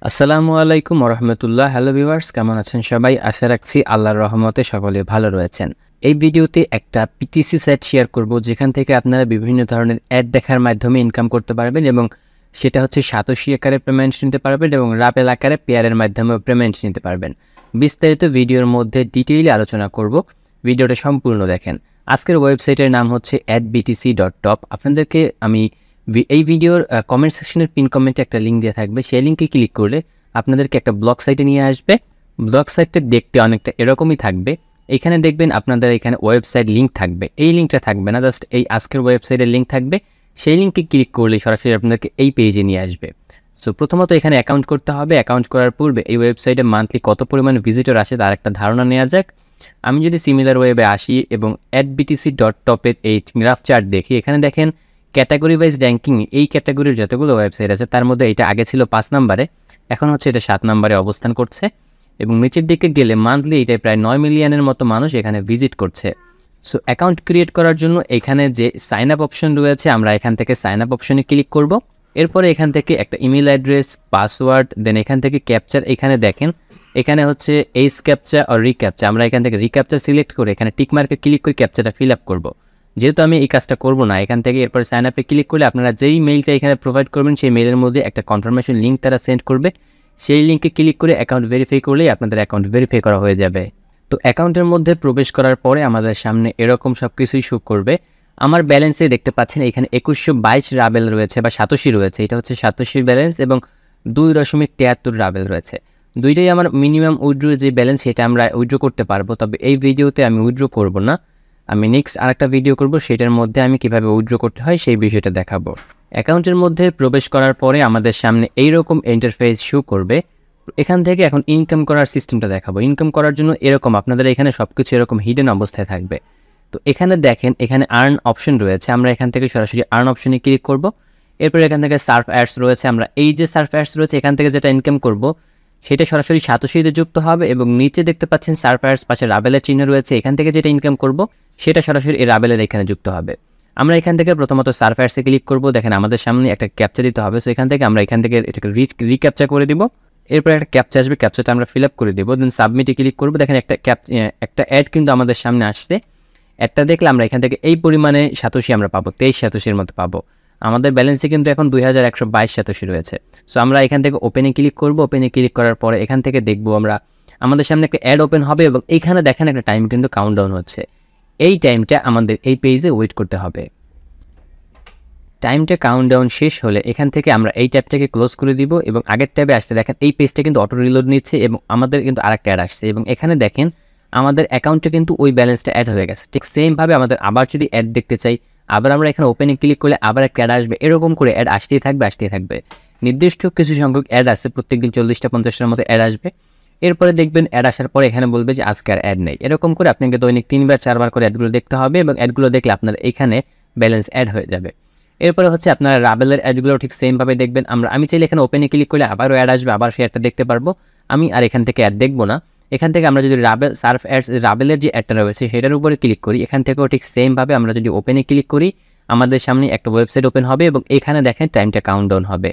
আসসালামু আলাইকুম ওরহমতুল্লাহ। হ্যালো ভিউয়ার্স, কেমন আছেন সবাই? আশা রাখছি আল্লাহর রহমতে সকলে ভালো রয়েছেন। এই ভিডিওতে একটা পিটিসি সাইট শেয়ার করব, যেখান থেকে আপনারা বিভিন্ন ধরনের অ্যাড দেখার মাধ্যমে ইনকাম করতে পারবেন এবং সেটা হচ্ছে সাতোশি আকারে পেমেন্ট নিতে পারবেন এবং রাপেল আকারে পেয়ারের মাধ্যমেও পেমেন্ট নিতে পারবেন। বিস্তারিত ভিডিওর মধ্যে ডিটেইলে আলোচনা করব, ভিডিওটা সম্পূর্ণ দেখেন। আজকের ওয়েবসাইটের নাম হচ্ছে adbtc.top। আপনাদেরকে আমি এই ভিডিওর কমেন্ট সেকশনের পিন কমেন্টে একটা লিঙ্ক দেওয়া থাকবে, সেই লিঙ্কে ক্লিক করলে আপনাদেরকে একটা ব্লগ সাইটে নিয়ে আসবে। ব্লগ সাইটটা দেখতে অনেকটা এরকমই থাকবে। এখানে দেখবেন আপনাদের এখানে ওয়েবসাইট লিঙ্ক থাকবে, এই লিঙ্কটা থাকবে না, জাস্ট এই আজকের ওয়েবসাইটের লিঙ্ক থাকবে। সেই লিঙ্কে ক্লিক করলে সরাসরি আপনাদেরকে এই পেজে নিয়ে আসবে। সো প্রথমত এখানে অ্যাকাউন্ট করতে হবে। অ্যাকাউন্ট করার পূর্বে এই ওয়েবসাইটে মান্থলি কত পরিমাণ ভিজিটর আসে তার একটা ধারণা নেওয়া যাক। আমি যদি সিমিলার ওয়েবে আসি এবং adbtc.top-এর এই গ্রাফ চার্ট দেখি, এখানে দেখেন ক্যাটাগরি ওয়াইজ র্যাঙ্কিং, এই ক্যাটাগরির যতগুলো ওয়েবসাইট আছে তার মধ্যে এটা আগে ছিল 5 নম্বরে, এখন হচ্ছে এটা 7 নম্বরে অবস্থান করছে। এবং নিচের দিকে গেলে মান্থলি এটাই প্রায় 9 মিলিয়নের মতো মানুষ এখানে ভিজিট করছে। সো অ্যাকাউন্ট ক্রিয়েট করার জন্য এখানে যে সাইন আপ অপশন রয়েছে, আমরা এখান থেকে সাইন আপ অপশনে ক্লিক করব। এরপরে এখান থেকে একটা ইমেল অ্যাড্রেস, পাসওয়ার্ড, দেন এখান থেকে ক্যাপচার। এখানে দেখেন এখানে হচ্ছে এইচ ক্যাপচা আর রিক্যাপচা। আমরা এখান থেকে রিক্যাপচা সিলেক্ট করে এখানে টিক মার্কে ক্লিক করে ক্যাপচাটা ফিল আপ করব। যেহেতু আমি এই কাজটা করব না, এখান থেকে এরপরে সাইন আপে ক্লিক করলে আপনারা যেই মেইলটা এখানে প্রোভাইড করবেন সেই মেইলের মধ্যে একটা কনফার্মেশন লিঙ্ক তারা সেন্ড করবে। সেই লিঙ্কে ক্লিক করে অ্যাকাউন্ট ভেরিফাই করলেই আপনাদের অ্যাকাউন্ট ভেরিফাই করা হয়ে যাবে। তো অ্যাকাউন্টের মধ্যে প্রবেশ করার পরে আমাদের সামনে এরকম সব কিছুই শো করবে। আমার ব্যালেন্সে দেখতে পাচ্ছেন এখানে 2122 রাবেল রয়েছে বা সাতোশি রয়েছে। এটা হচ্ছে সাতোশির ব্যালেন্স এবং 2.73 রাবেল রয়েছে। দুইটাই আমার মিনিমাম উইথড্র যে ব্যালেন্স, সেটা আমরা উইথড্র করতে পারবো। তবে এই ভিডিওতে আমি উইথড্র করব না, আমি নেক্সট আরেকটা ভিডিও করব, সেটার মধ্যে আমি কিভাবে উইথড্র করতে হয় সেই বিষয়টা দেখাবো। অ্যাকাউন্টের মধ্যে প্রবেশ করার পরে আমাদের সামনে এইরকম ইন্টারফেস শো করবে। এখান থেকে এখন ইনকাম করার সিস্টেমটা দেখাবো। ইনকাম করার জন্য এরকম আপনাদের এখানে সব কিছু এরকম হিডেন অবস্থায় থাকবে। তো এখানে দেখেন এখানে আর্ন অপশন রয়েছে, আমরা এখান থেকে সরাসরি আর্ন অপশনে ক্লিক করব। এরপর এখান থেকে সার্ফ অ্যাডস রয়েছে, আমরা এই যে সার্ফ অ্যাডস রয়েছে এখান থেকে যেটা ইনকাম করব সেটা সরাসরি সাতোশিতে যুক্ত হবে। এবং নিচে দেখতে পাচ্ছেন সার্ফ অ্যাডস পাশে রাবেলের চিহ্ন রয়েছে, এখান থেকে যেটা ইনকাম করব সেটা সরাসরি এই রাবেলের এখানে যুক্ত হবে। আমরা এখান থেকে প্রথমত সার্ফ অ্যাডসে ক্লিক করব। দেখেন আমাদের সামনে একটা ক্যাপচা দিতে হবে, সো এখান থেকে আমরা এখান থেকে এটাকে রিক্যাপচা করে দিব। এরপর একটা ক্যাপচা আসবে, ক্যাপচাটা আমরা ফিল আপ করে দেবো, দেন সাবমিটে ক্লিক করবো। দেখেন একটা অ্যাড কিন্তু আমাদের সামনে আসছে। অ্যাডটা দেখলে আমরা এখান থেকে এই পরিমাণে সাতোশি আমরা পাবো, 23 সাতোশির মতো পাবো। আমাদের ব্যালেন্সে কিন্তু এখন 2122 সাতোশি রয়েছে। সো আমরা এখান থেকে ওপেনে ক্লিক করব। ওপেনে ক্লিক করার পরে এখান থেকে দেখবো আমরা আমাদের সামনে একটা অ্যাড ওপেন হবে এবং এইখানে দেখেন একটা টাইম কিন্তু কাউন্টডাউন হচ্ছে। এই টাইমটা আমাদের এই পেজে ওয়েট করতে হবে। টাইমটা কাউন্টডাউন শেষ হলে এখান থেকে আমরা এই ট্যাবটাকে ক্লোজ করে দিব এবং আগের ট্যাবে আসতে দেখেন এই পেজটা কিন্তু অটো রিলোড নিচ্ছে এবং আমাদের কিন্তু আরেকটা অ্যাড আসছে এবং এখানে দেখেন আমাদের অ্যাকাউন্টে কিন্তু ওই ব্যালেন্সটা অ্যাড হয়ে গেছে। ঠিক সেমভাবে আমাদের আবার যদি অ্যাড দেখতে চাই, আবার আমরা এখানে ওপেনে ক্লিক করলে আবার একটা অ্যাড আসবে। এরকম করে অ্যাড আসতেই থাকবে। নির্দিষ্ট কিছু সংখ্যক অ্যাড আছে, প্রত্যেকদিন 40টা 50টার মতো অ্যাড আসবে। এরপরে দেখবেন অ্যাড আসার পরে এখানে বলবে যে আজকে আর অ্যাড নেই। এরকম করে আপনাকে দৈনিক 3বার 4বার করে অ্যাডগুলো দেখতে হবে এবং অ্যাডগুলো দেখলে আপনার এখানে ব্যালেন্স অ্যাড হয়ে যাবে। এরপরে হচ্ছে আপনারা রাবেলের অ্যাডগুলো ঠিক সেমভাবে দেখবেন। আমি চাইলে এখানে ওপেনে ক্লিক করলে আবারও অ্যাড আসবে, আবার সেই অ্যাডটা দেখতে পারবো। আমি আর এখান থেকে অ্যাড দেখবো না। এখান থেকে আমরা যদি সার্ফ অ্যাডস রাবেলের যে অ্যাডটা রয়েছে সেটার উপরে ক্লিক করি, এখান থেকেও ঠিক সেমভাবে আমরা যদি ওপেনে ক্লিক করি আমাদের সামনে একটা ওয়েবসাইট ওপেন হবে এবং এখানে দেখেন টাইমটা কাউন্টডাউন হবে।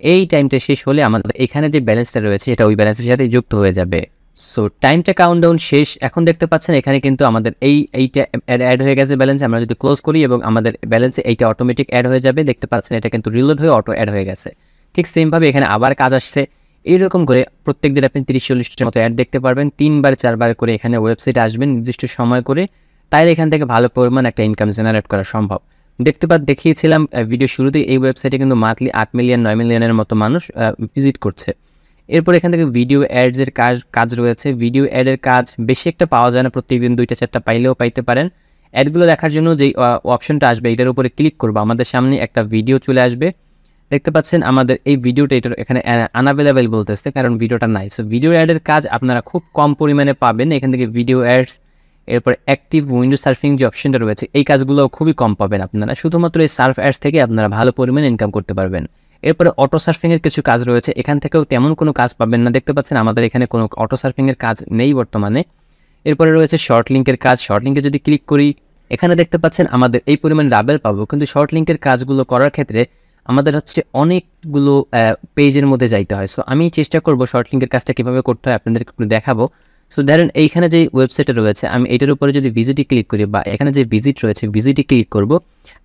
এই টাইমটা শেষ হলে আমাদের এখানে যে ব্যালেন্সটা রয়েছে সেটা ওই ব্যালেন্সের সাথে যুক্ত হয়ে যাবে। সো টাইমটা কাউন্টডাউন শেষ। এখন দেখতে পাচ্ছেন এখানে কিন্তু আমাদের এইটা অ্যাড হয়ে গেছে ব্যালেন্স। আমরা যদি ক্লোজ করি এবং আমাদের ব্যালেন্সে এইটা অটোমেটিক অ্যাড হয়ে যাবে। দেখতে পাচ্ছেন এটা কিন্তু রিলোড হয়ে অটো অ্যাড হয়ে গেছে। ঠিক সেমভাবে এখানে আবার কাজ আসছে। এইরকম করে প্রত্যেক দিন আপনি 30-40টার মতো অ্যাড দেখতে পারবেন। 3বার 4বার করে এখানে ওয়েবসাইটে আসবেন নির্দিষ্ট সময় করে, তাইলে এখান থেকে ভালো পরিমাণ একটা ইনকাম জেনারেট করা সম্ভব। দেখিয়েছিলাম ভিডিও শুরুতেই এই ওয়েবসাইটে কিন্তু মান্থলি 8 মিলিয়ন 9 মিলিয়নের মতো মানুষ ভিজিট করছে। এরপর এখান থেকে ভিডিও অ্যাডসের কাজ রয়েছে। ভিডিও অ্যাডের কাজ বেশি একটা পাওয়া যায় না, প্রত্যেকদিন 2টা 4টা পাইলেও পাইতে পারেন। অ্যাডগুলো দেখার জন্য যেই অপশনটা আসবে এটার উপরে ক্লিক করবো, আমাদের সামনে একটা ভিডিও চলে আসবে। দেখতে পাচ্ছেন আমাদের এই ভিডিওটা এটার এখানে আনঅ্যাভেলেবেল বলতেছে, কারণ ভিডিওটা নাই। সো ভিডিও অ্যাডের কাজ আপনারা খুব কম পরিমাণে পাবেন এখান থেকে। ভিডিও অ্যাডস, এরপর অ্যাক্টিভ উইন্ডো সার্ফিং যে অপশনটা রয়েছে এই কাজগুলো খুবই কম পাবেন আপনারা। শুধুমাত্র এই সার্ফ অ্যাডস থেকে আপনারা ভালো পরিমাণে ইনকাম করতে পারবেন। এরপরে অটো সার্ফিংয়ের কিছু কাজ রয়েছে, এখান থেকেও তেমন কোনো কাজ পাবেন না। দেখতে পাচ্ছেন আমাদের এখানে কোনো অটো সার্ফিংয়ের কাজ নেই বর্তমানে। এরপরে রয়েছে শর্ট লিঙ্কের কাজ। শর্ট লিঙ্কে যদি ক্লিক করি এখানে দেখতে পাচ্ছেন আমাদের এই পরিমাণ রাবেল পাবো, কিন্তু শর্ট লিঙ্কের কাজগুলো করার ক্ষেত্রে আমাদের হচ্ছে অনেকগুলো পেজের মধ্যে যাইতে হয়। সো আমি চেষ্টা করব শর্ট লিঙ্কের কাজটা কীভাবে করতে হয় আপনাদেরকে একটু দেখাবো। সো ধরেন এইখানে যে ওয়েবসাইটটা রয়েছে আমি এটার উপরে যদি ভিজিটে ক্লিক করি বা এখানে যে ভিজিট রয়েছে ভিজিটে ক্লিক করব।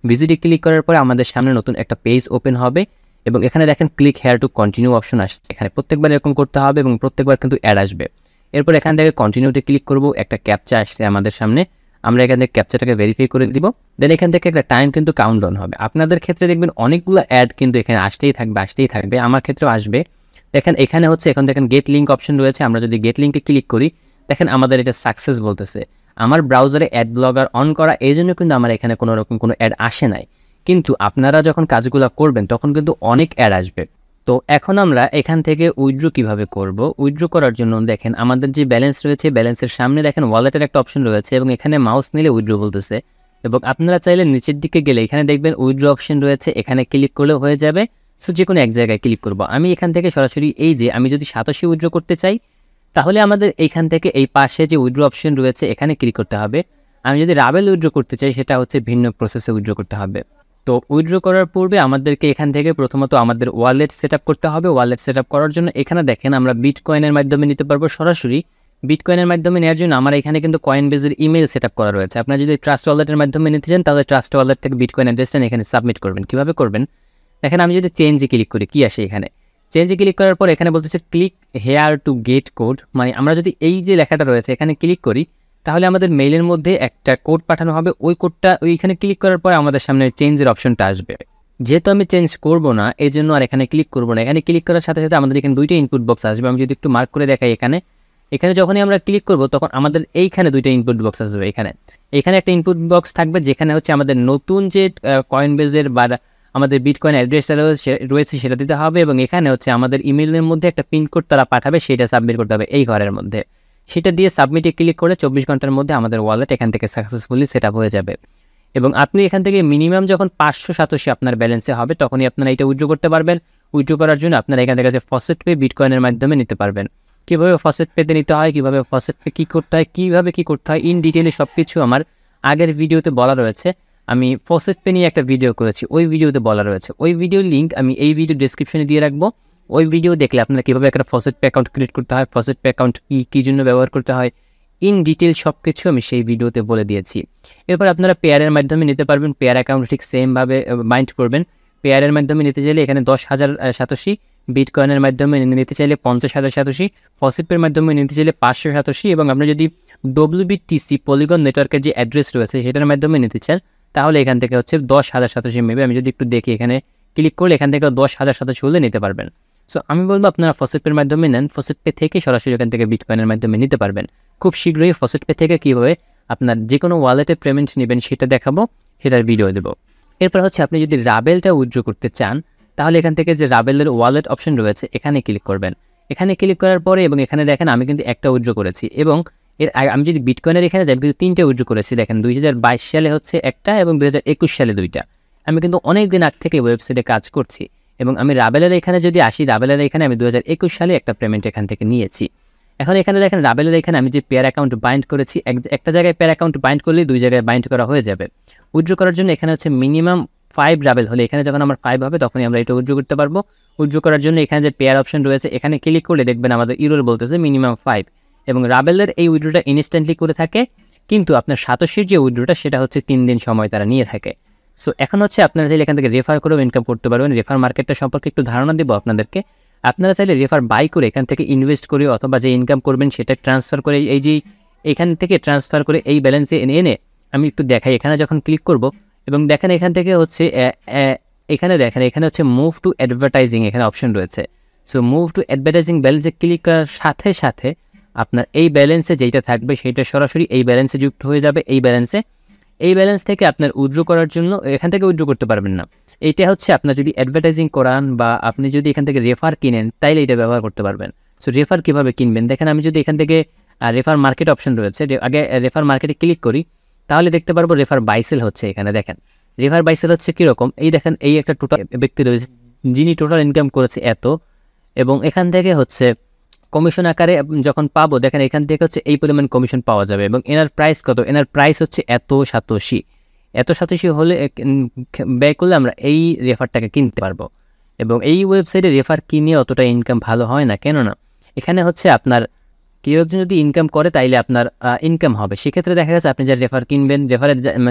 ভিজিটে ক্লিক করার পরে আমাদের সামনে নতুন একটা পেজ ওপেন হবে এবং এখানে দেখেন click here to continue option আসছে। এখানে প্রত্যেকবার এরকম করতে হবে এবং প্রত্যেকবার কিন্তু অ্যাড আসবে। এরপর এখান থেকে কন্টিনিউতে ক্লিক করব, একটা ক্যাপচা আসছে আমাদের সামনে, আমরা এখান থেকে ক্যাপচাটাকে ভেরিফাই করে দিব। দেন এখান থেকে একটা টাইম কিন্তু কাউন্টডাউন হবে। আপনাদের ক্ষেত্রে দেখবেন অনেকগুলো অ্যাড কিন্তু এখানে আসতেই থাকবে, আমার ক্ষেত্রেও আসবে। দেখেন এখানে হচ্ছে এখন দেখেন গেট লিঙ্ক অপশন রয়েছে, আমরা যদি গেট লিঙ্কে ক্লিক করি দেখেন আমাদের এটা সাকসেস বলতেছে। আমার ব্রাউজারে অ্যাড ব্লগার অন করা, এই জন্য কিন্তু আমার এখানে কোনো রকম কোনো অ্যাড আসে নাই। কিন্তু আপনারা যখন কাজগুলো করবেন তখন কিন্তু অনেক অ্যাড আসবে। তো এখন আমরা এখান থেকে উইথড্র কিভাবে করব। উইথড্র করার জন্য দেখেন আমাদের যে ব্যালেন্স রয়েছে ব্যালেন্সের সামনে দেখেন ওয়ালেটের একটা অপশন রয়েছে এবং এখানে মাউস নিলে উইথড্র বলতেছে। এবং আপনারা চাইলে নিচের দিকে গেলে এখানে দেখবেন উইথড্র অপশন রয়েছে, এখানে ক্লিক করলেও হয়ে যাবে। সো যে কোনো এক জায়গায় ক্লিক করব। আমি এখান থেকে সরাসরি এই যে আমি যদি 87 উইথড্র করতে চাই তাহলে আমাদের এইখান থেকে এই পাশে যে উইথড্র অপশন রয়েছে এখানে ক্লিক করতে হবে। আমি যদি রাবেল উইথড্র করতে চাই সেটা হচ্ছে ভিন্ন প্রসেসে উইথড্র করতে হবে। তো উইথড্র করার পূর্বে আমাদেরকে এখান থেকে প্রথমত আমাদের ওয়ালেট সেটআপ করতে হবে। ওয়ালেট সেটআপ করার জন্য এখানে দেখেন আমরা বিটকয়েনের মাধ্যমে নিতে পারবো সরাসরি। বিটকয়েনের মাধ্যমে নেওয়ার জন্য আমার এখানে কিন্তু কয়েনবেজের ইমেল সেটআপ করা রয়েছে। আপনারা যদি ট্রাস্ট ওয়ালেটের মাধ্যমে নিতে চান তাহলে ট্রাস্ট ওয়ালেট থেকে বিটকয়েন অ্যাড্রেসটা এখানে সাবমিট করবেন। কিভাবে করবেন দেখেন, আমি যদি চেঞ্জে ক্লিক করি কি আসে, এখানে চেঞ্জে ক্লিক করার পর এখানে বলতেছে click here to get code. মানে আমরা যদি এই যে লেখাটা রয়েছে এখানে ক্লিক করি তাহলে আমাদের মেইলের মধ্যে একটা কোড পাঠানো হবে। ওই কোডটা ওইখানে ক্লিক করার পরে আমাদের সামনে চেঞ্জের অপশনটা আসবে। যেহেতু আমি চেঞ্জ করব না এই জন্য আর এখানে ক্লিক করব না। এখানে ক্লিক করার সাথে সাথে আমাদের এখানে দুইটা ইনপুট বক্স আসবে। আমি যদি একটু মার্ক করে দেখাই, এখানে যখনই আমরা ক্লিক করব তখন আমাদের এইখানে দুইটা ইনপুট বক্স আসবে। এখানে একটা ইনপুট বক্স থাকবে যেখানে হচ্ছে আমাদের নতুন যে কয়েনবেজের বা আমাদের বিটকয়েন অ্যাড্রেসটা রয়েছে সেটা দিতে হবে এবং এখানে হচ্ছে আমাদের ইমেলের মধ্যে একটা পিন কোড তারা পাঠাবে, সেটা সাবমিট করতে হবে এই ঘরের মধ্যে। সেটা দিয়ে সাবমিটে ক্লিক করে 24 ঘন্টার মধ্যে আমাদের ওয়ালেট এখান থেকে সাকসেসফুলি সেট আপ হয়ে যাবে। এবং আপনি এখান থেকে মিনিমাম যখন 587 আপনার ব্যালেন্সে হবে তখনই আপনারা এটা উইথড্র করতে পারবেন। উইথড্র করার জন্য আপনারা এখান থেকে যে ফসেট পে বিটকয়েনের মাধ্যমে নিতে পারবেন। কীভাবে ফসেট পেতে নিতে হয়, কীভাবে ফসেট পে কী করতে হয়, কীভাবে কী করতে হয় ইন ডিটেলে সব কিছু আমার আগের ভিডিওতে বলা রয়েছে। আমি ফসেট পে নিয়ে একটা ভিডিও করেছি, ওই ভিডিওতে বলা রয়েছে। ওই ভিডিওর লিঙ্ক আমি এই ভিডিও ডেসক্রিপশনে দিয়ে রাখবো। ওই ভিডিও দেখলে আপনারা কীভাবে একটা ফসেট পে অ্যাকাউন্ট ক্রিয়েট করতে হয়, ফসেট পে অ্যাকাউন্ট কী জন্য ব্যবহার করতে হয় ইন ডিটেল সব কিছু আমি সেই ভিডিওতে বলে দিয়েছি। এরপর আপনারা পেয়ারের মাধ্যমে নিতে পারবেন। পেয়ার অ্যাকাউন্ট ঠিক সেমভাবে বাইন্ড করবেন। পেয়ারের মাধ্যমে নিতে চাইলে এখানে 10,000 সাতোশি, বিটকয়েনের মাধ্যমে নিতে চাইলে 50,000 সাতোশি, ফসেট পের মাধ্যমে নিতে চাইলে 500 সাতোশি এবং আপনি যদি WBTC পলিগন নেটওয়ার্কের যে অ্যাড্রেস রয়েছে সেটার মাধ্যমে নিতে চান তাহলে এখান থেকে হচ্ছে 10,000 সাতোশি মেবে। আমি যদি একটু দেখি এখানে ক্লিক করলে এখান থেকে 10,000 সাতোশি হলে নিতে পারবেন। সো আমি বলবো আপনারা ফসেট পের মাধ্যমে নেন, ফসেট পে থেকে সরাসরি এখান থেকে বিটকয়েনের মাধ্যমে নিতে পারবেন। খুব শীঘ্রই ফসেট পে থেকে কীভাবে আপনার যে কোনো ওয়ালেটে পেমেন্ট নেবেন সেটা দেখাবো, সেটার ভিডিও দেবো। এরপর হচ্ছে আপনি যদি রাবেলটা উইথড্র করতে চান তাহলে এখান থেকে যে রাবেলের ওয়ালেট অপশন রয়েছে এখানে ক্লিক করবেন। এখানে ক্লিক করার পরে এবং এখানে দেখেন আমি কিন্তু একটা উইথড্র করেছি এবং এর আমি যদি বিটকয়েনের এখানে যাই কিন্তু 3টে উইথড্র করেছি। দেখেন 2022 সালে হচ্ছে একটা এবং 2021 সালে 2টা। আমি কিন্তু অনেক দিন আগ থেকে ওয়েবসাইটে কাজ করছি এবং আমি রাবেলের এখানে যদি আসি, রাবেলের এখানে আমি 2021 সালে একটা পেমেন্ট এখান থেকে নিয়েছি। এখন এখানে দেখেন রাবেলের এখানে আমি যে পেয়ার অ্যাকাউন্ট বাইন্ড করেছি, একটা জায়গায় পেয়ার অ্যাকাউন্ট বাইন্ড করলে 2 জায়গায় বাইন্ড করা হয়ে যাবে। উইথড্র করার জন্য এখানে হচ্ছে মিনিমাম 5 রাবেল হলে এখানে যখন আমার 5 হবে তখনই আমরা এটা উইথড্র করতে পারবো। উইথড্র করার জন্য এখানে যে পেয়ার অপশন রয়েছে এখানে ক্লিক করলে দেখবেন আমাদের ইউরোর বলতেছে মিনিমাম 5 এবং রাবেলের এই উইথড্রটা ইনস্ট্যান্টলি করে থাকে, কিন্তু আপনার সাতোশির যে উইথড্রটা সেটা হচ্ছে 3 দিন সময় তারা নিয়ে থাকে। সো এখন হচ্ছে আপনারা চাইলে এখান থেকে রেফার করেও ইনকাম করতে পারবেন। রেফার মার্কেটটা সম্পর্কে একটু ধারণা দেবো আপনাদেরকে। আপনারা চাইলে রেফার বাই করে এখান থেকে ইনভেস্ট করে অথবা যে ইনকাম করবেন সেটা ট্রান্সফার করে এই যে এখান থেকে ট্রান্সফার করে এই ব্যালেন্সে এনে আমি একটু দেখাই। এখানে যখন ক্লিক করব এবং দেখেন এখান থেকে হচ্ছে এখানে দেখেন এখানে হচ্ছে মুভ টু অ্যাডভার্টাইজিং এখানে অপশন রয়েছে। সো মুভ টু অ্যাডভার্টাইজিং ব্যালেন্সে ক্লিক করার সাথে সাথে আপনার এই ব্যালেন্সে যেটা থাকবে সেটা সরাসরি এই ব্যালেন্সে যুক্ত হয়ে যাবে। এই ব্যালেন্স থেকে আপনার উইথড্র করার জন্য এখান থেকে উইথড্র করতে পারবেন না। এটা হচ্ছে আপনার যদি অ্যাডভার্টাইজিং করান বা আপনি যদি এখান থেকে রেফার কিনেন তাইলে এটা ব্যবহার করতে পারবেন। সো রেফার কীভাবে কিনবেন দেখেন, আমি যদি এখান থেকে রেফার মার্কেট অপশন রয়েছে, আগে রেফার মার্কেটে ক্লিক করি তাহলে দেখতে পারবো রেফার বাইসেল হচ্ছে। এখানে দেখেন রেফার বাইসেল হচ্ছে কীরকম, এই দেখেন এই একটা টোটাল ব্যক্তি রয়েছে যিনি টোটাল ইনকাম করেছে এত, এবং এখান থেকে হচ্ছে কমিশন আকারে যখন পাবো দেখেন এখান থেকে হচ্ছে এই পরিমাণ কমিশন পাওয়া যাবে এবং এনার প্রাইস কত, এনার প্রাইস হচ্ছে এত সাতোশি। এত শতাংশ হলে ব্যয় করলে আমরা এই রেফারটাকে কিনতে পারবো। এবং এই ওয়েবসাইটে রেফার কিনে অতটা ইনকাম ভালো হয় না, কেননা এখানে হচ্ছে আপনার কেউ একজন যদি ইনকাম করে তাইলে আপনার ইনকাম হবে। সেক্ষেত্রে দেখা গেছে আপনি যার রেফার কিনবেন,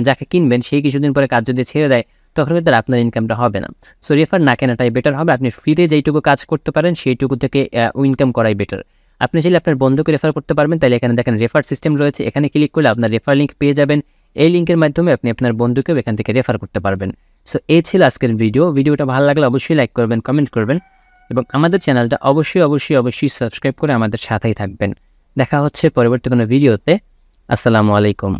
যাকে কিনবেন সেই কিছুদিন পরে কাজ যদি ছেড়ে দেয় তখন কিন্তু আপনার ইনকামটা হবে না। সো রেফার না কেনাটাই বেটার হবে। আপনি ফ্রিতে যেইটুকু কাজ করতে পারেন সেইটুকু থেকে ইনকাম করাই বেটার। আপনি চাইলে আপনার বন্ধুকে রেফার করতে পারবেন, তাইলে এখানে দেখেন রেফার সিস্টেম রয়েছে, এখানে ক্লিক করলে আপনার রেফার লিঙ্ক পেয়ে যাবেন। এই লিঙ্কের মাধ্যমে আপনি আপনার বন্ধুকেও এখান থেকে রেফার করতে পারবেন। সো এই ছিল আজকের ভিডিওটা ভালো লাগলে অবশ্যই লাইক করবেন, কমেন্ট করবেন এবং আমাদের চ্যানেলটা অবশ্যই সাবস্ক্রাইব করে আমাদের সাথেই থাকবেন। দেখা হচ্ছে পরবর্তী কোনো ভিডিওতে। আসসালামু আলাইকুম।